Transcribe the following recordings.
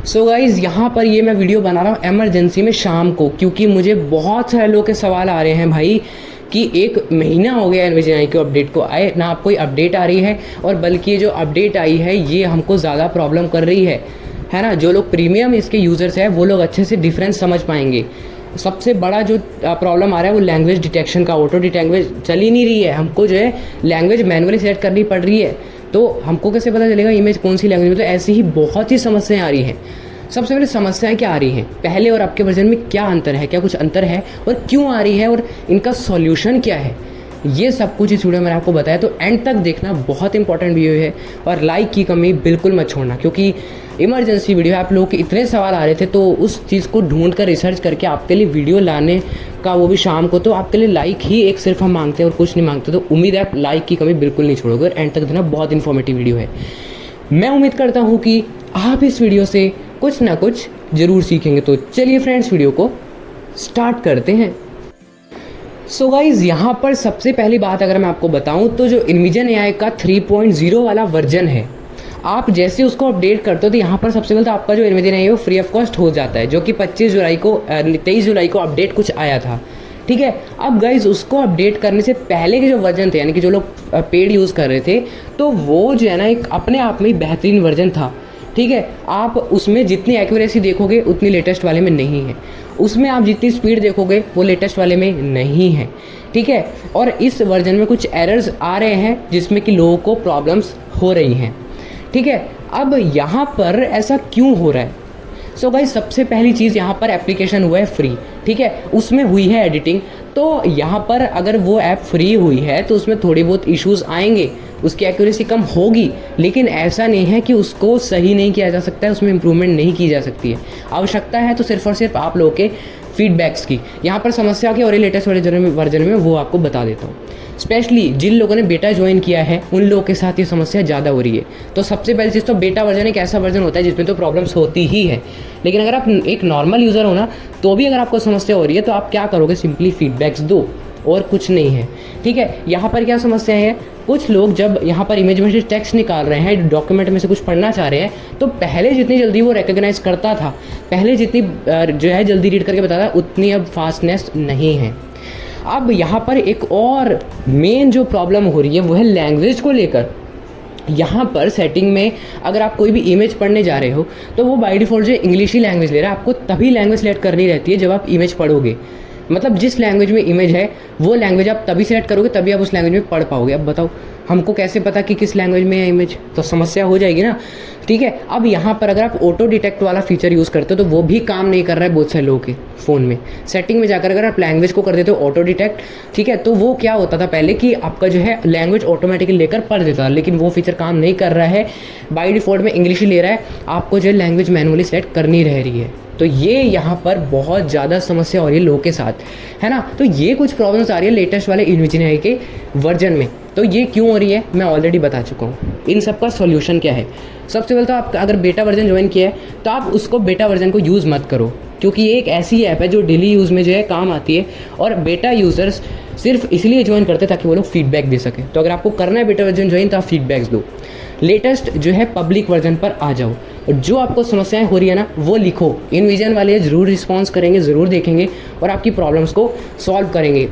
So guys यहाँ पर ये मैं वीडियो बना रहा हूँ एमरजेंसी में शाम को, क्योंकि मुझे बहुत सारे लोगों के सवाल आ रहे हैं भाई कि 1 महीना हो गया एनवीजीआई के अपडेट को आए ना, आप कोई अपडेट आ रही है, और बल्कि ये जो अपडेट आई है ये हमको ज़्यादा प्रॉब्लम कर रही है ना। जो लोग प्रीमियम इसके यूज़र्स हैं वो लोग अच्छे से डिफरेंस समझ पाएंगे। सबसे बड़ा जो प्रॉब्लम आ रहा है वो लैंग्वेज डिटेक्शन का, ऑटो डिटेक्ट चल ही नहीं रही है, हमको जो है लैंग्वेज मैनुअली सेट करनी पड़ रही है। तो हमको कैसे पता चलेगा इमेज कौन सी लैंग्वेज में? तो ऐसी ही बहुत ही समस्याएं आ रही हैं। सबसे पहले समस्याएं क्या आ रही हैं, पहले और आपके वर्जन में क्या अंतर है, क्या कुछ अंतर है और क्यों आ रही है और इनका सॉल्यूशन क्या है, ये सब कुछ इस वीडियो में मैंने आपको बताया। तो एंड तक देखना, बहुत इंपॉर्टेंट वीडियो है। और लाइक की कमी बिल्कुल मत छोड़ना, क्योंकि इमरजेंसी वीडियो है। आप लोगों के इतने सवाल आ रहे थे तो उस चीज़ को ढूंढ कर रिसर्च करके आपके लिए वीडियो लाने का, वो भी शाम को, तो आपके लिए लाइक ही एक सिर्फ हम मांगते हैं और कुछ नहीं मांगते। तो उम्मीद है आप लाइक की कमी बिल्कुल नहीं छोड़ोगे और एंड तक देना, बहुत इन्फॉर्मेटिव वीडियो है। मैं उम्मीद करता हूँ कि आप इस वीडियो से कुछ ना कुछ ज़रूर सीखेंगे। तो चलिए फ्रेंड्स, वीडियो को स्टार्ट करते हैं। सो गाइज़ यहाँ पर सबसे पहली बात अगर मैं आपको बताऊँ तो जो इनविजन एआई का 3.0 वाला वर्जन है, आप जैसे उसको अपडेट करते हो तो यहाँ पर सबसे पहले तो आपका जो इनविजन एआई है वो फ्री ऑफ कॉस्ट हो जाता है, जो कि 23 जुलाई को अपडेट कुछ आया था। ठीक है, अब गाइज़ उसको अपडेट करने से पहले के जो वर्जन थे, यानी कि जो लोग पेड यूज़ कर रहे थे, तो वो जो है ना एक अपने आप में ही बेहतरीन वर्जन था। ठीक है, आप उसमें जितनी एक्यूरेसी देखोगे उतनी लेटेस्ट वाले में नहीं है, उसमें आप जितनी स्पीड देखोगे वो लेटेस्ट वाले में नहीं है। ठीक है, और इस वर्जन में कुछ एरर्स आ रहे हैं जिसमें कि लोगों को प्रॉब्लम्स हो रही हैं। ठीक है, अब यहाँ पर ऐसा क्यों हो रहा है? सो गाइस सबसे पहली चीज़, यहाँ पर एप्लीकेशन हुआ है फ्री। ठीक है, उसमें हुई है एडिटिंग, तो यहाँ पर अगर वो ऐप फ्री हुई है तो उसमें थोड़ी बहुत इश्यूज़ आएंगे, उसकी एक्यूरेसी कम होगी, लेकिन ऐसा नहीं है कि उसको सही नहीं किया जा सकता है, उसमें इम्प्रूवमेंट नहीं की जा सकती है। आवश्यकता है तो सिर्फ और सिर्फ आप लोगों के फीडबैक्स की। यहाँ पर समस्या की और ये लेटेस्ट वर्जन में वो आपको बता देता हूँ। स्पेशली जिन लोगों ने बेटा ज्वाइन किया है उन लोगों के साथ ये समस्या ज़्यादा हो रही है। तो सबसे पहली चीज़ तो बेटा वर्जन एक ऐसा वर्जन होता है जिसमें तो प्रॉब्लम्स होती ही है, लेकिन अगर आप एक नॉर्मल यूज़र हो ना, तो भी अगर आपको समस्या हो रही है तो आप क्या करोगे, सिंपली फीडबैक्स दो और कुछ नहीं है। ठीक है, यहाँ पर क्या समस्या है, कुछ लोग जब यहाँ पर इमेज में से टेक्स्ट निकाल रहे हैं, डॉक्यूमेंट में से कुछ पढ़ना चाह रहे हैं, तो पहले जितनी जल्दी वो रिकॉग्नाइज करता था, पहले जितनी जो है जल्दी रीड करके बताता, उतनी अब फास्टनेस नहीं है। अब यहाँ पर एक और मेन जो प्रॉब्लम हो रही है वो है लैंग्वेज को लेकर। यहाँ पर सेटिंग में अगर आप कोई भी इमेज पढ़ने जा रहे हो तो वो बाय डिफ़ॉल्ट जो इंग्लिश ही लैंग्वेज ले रहा है। आपको तभी लैंग्वेज सेलेक्ट करनी रहती है जब आप इमेज पढ़ोगे, मतलब जिस लैंग्वेज में इमेज है वो लैंग्वेज आप तभी सेलेक्ट करोगे, तभी आप उस लैंग्वेज में पढ़ पाओगे। अब बताओ हमको कैसे पता कि किस लैंग्वेज में है इमेज, तो समस्या हो जाएगी ना। ठीक है, अब यहाँ पर अगर आप ऑटो डिटेक्ट वाला फीचर यूज़ करते हो तो वो भी काम नहीं कर रहा है बहुत सारे लोगों के फ़ोन में। सेटिंग में जाकर अगर आप लैंग्वेज को कर देते हो ऑटो डिटेक्ट, ठीक है, तो वो क्या होता था पहले कि आपका जो है लैंग्वेज ऑटोमेटिकली लेकर पढ़ देता था, लेकिन वो फीचर काम नहीं कर रहा है। बाई डिफ़ॉल्ट में इंग्लिश ही ले रहा है, आपको जो है लैंग्वेज मैनुअली सेलेक्ट करनी रह रही है। तो ये यहाँ पर बहुत ज़्यादा समस्या हो रही है लोगों के साथ, है ना। तो ये कुछ प्रॉब्लम्स आ रही है लेटेस्ट वाले इनविजन एआई के वर्जन में। तो ये क्यों हो रही है मैं ऑलरेडी बता चुका हूँ। इन सब का सॉल्यूशन क्या है? सबसे पहले तो आप अगर बेटा वर्जन ज्वाइन किया है तो आप उसको बेटा वर्जन को यूज़ मत करो, क्योंकि ये एक ऐसी ऐप है जो डेली यूज़ में जो है काम आती है, और बेटा यूज़र्स सिर्फ इसलिए ज्वाइन करते हैं ताकि वो लोग फीडबैक दे सकें। तो अगर आपको करना है बेटा वर्जन ज्वाइन तो आप फीडबैक्स दो, लेटेस्ट जो है पब्लिक वर्जन पर आ जाओ, और जो आपको समस्याएं हो रही है ना वो लिखो। इनविजन वाले ज़रूर रिस्पॉन्स करेंगे, ज़रूर देखेंगे और आपकी प्रॉब्लम्स को सॉल्व करेंगे।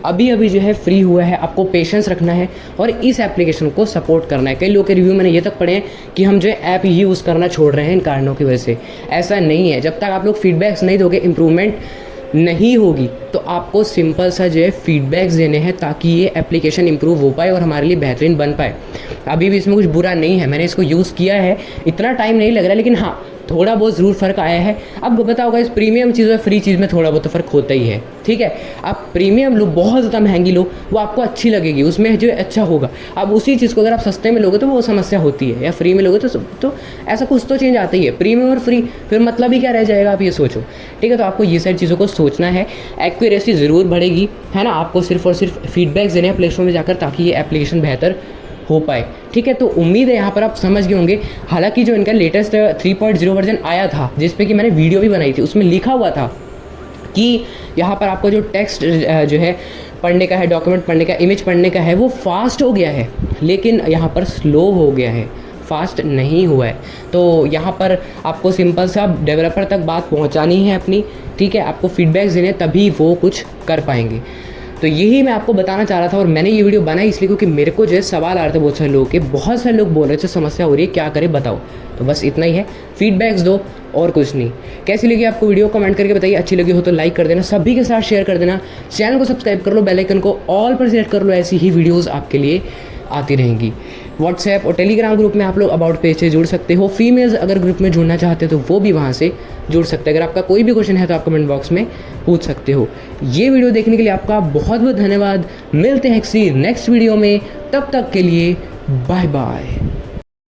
अभी जो है फ्री हुआ है, आपको पेशेंस रखना है और इस एप्लीकेशन को सपोर्ट करना है। कई लोगों के रिव्यू मैंने ये तक पढ़े हैं कि हम जो है ऐप ही यूज़ करना छोड़ रहे हैं इन कारणों की वजह से। ऐसा नहीं है, जब तक आप लोग फीडबैक्स नहीं दोगे इम्प्रूवमेंट नहीं होगी। तो आपको सिंपल सा जो है फीडबैक्स देने हैं ताकि ये एप्लीकेशन इंप्रूव हो पाए और हमारे लिए बेहतरीन बन पाए। अभी भी इसमें कुछ बुरा नहीं है, मैंने इसको यूज़ किया है, इतना टाइम नहीं लग रहा, लेकिन हाँ थोड़ा बहुत ज़रूर फ़र्क आया है। अब बताओ इस प्रीमियम चीज़ और फ्री चीज़ में थोड़ा बहुत तो फ़र्क होता ही है। ठीक है, आप प्रीमियम लो, बहुत ज़्यादा महंगी लो, वो आपको अच्छी लगेगी, उसमें जो अच्छा होगा। अब उसी चीज़ को अगर आप सस्ते में लोगे तो वो समस्या होती है, या फ्री में लोगे तो ऐसा कुछ तो चेंज आता ही है। प्रीमियम और फ्री फिर मतलब ही क्या रह जाएगा, आप ये सोचो। ठीक है, तो आपको ये सारी चीज़ों को सोचना है। एक्यूरेसी ज़रूर बढ़ेगी, है ना। आपको सिर्फ और सिर्फ फीडबैक्स देने हैं प्ले स्टोर में जाकर ताकि ये एप्लीकेशन बेहतर हो पाए। ठीक है, तो उम्मीद है यहाँ पर आप समझ गए होंगे। हालांकि जो इनका लेटेस्ट 3.0 वर्जन आया था जिस पे कि मैंने वीडियो भी बनाई थी, उसमें लिखा हुआ था कि यहाँ पर आपका जो टेक्स्ट जो है पढ़ने का है, डॉक्यूमेंट पढ़ने का, इमेज पढ़ने का है, वो फास्ट हो गया है, लेकिन यहाँ पर स्लो हो गया है। फास्ट नहीं हुआ है। तो यहाँ पर आपको सिंपल सा डेवलपर तक बात पहुँचानी है अपनी, ठीक है, आपको फीडबैक्स देने तभी वो कुछ कर पाएंगे। तो यही मैं आपको बताना चाह रहा था, और मैंने ये वीडियो बनाई इसलिए क्योंकि मेरे को जो है सवाल आ रहे थे बहुत सारे लोगों के, बहुत सारे लोग बोल रहे थे समस्या हो रही है, क्या करें बताओ। तो बस इतना ही है, फीडबैक्स दो और कुछ नहीं। कैसी लगी आपको वीडियो कमेंट करके बताइए, अच्छी लगी हो तो लाइक कर देना, सभी के साथ शेयर कर देना, चैनल को सब्सक्राइब कर लो, बेल आइकन को ऑल पर सेट कर लो, ऐसी ही वीडियोज़ आपके लिए आती रहेंगी। व्हाट्सएप और टेलीग्राम ग्रुप में आप लोग अबाउट पेज से जुड़ सकते हो। फीमेल्स अगर ग्रुप में जुड़ना चाहते हो तो वो भी वहाँ से जुड़ सकते हैं। अगर आपका कोई भी क्वेश्चन है तो आप कमेंट बॉक्स में पूछ सकते हो। ये वीडियो देखने के लिए आपका बहुत बहुत धन्यवाद। मिलते हैं किसी नेक्स्ट वीडियो में, तब तक के लिए बाय बाय।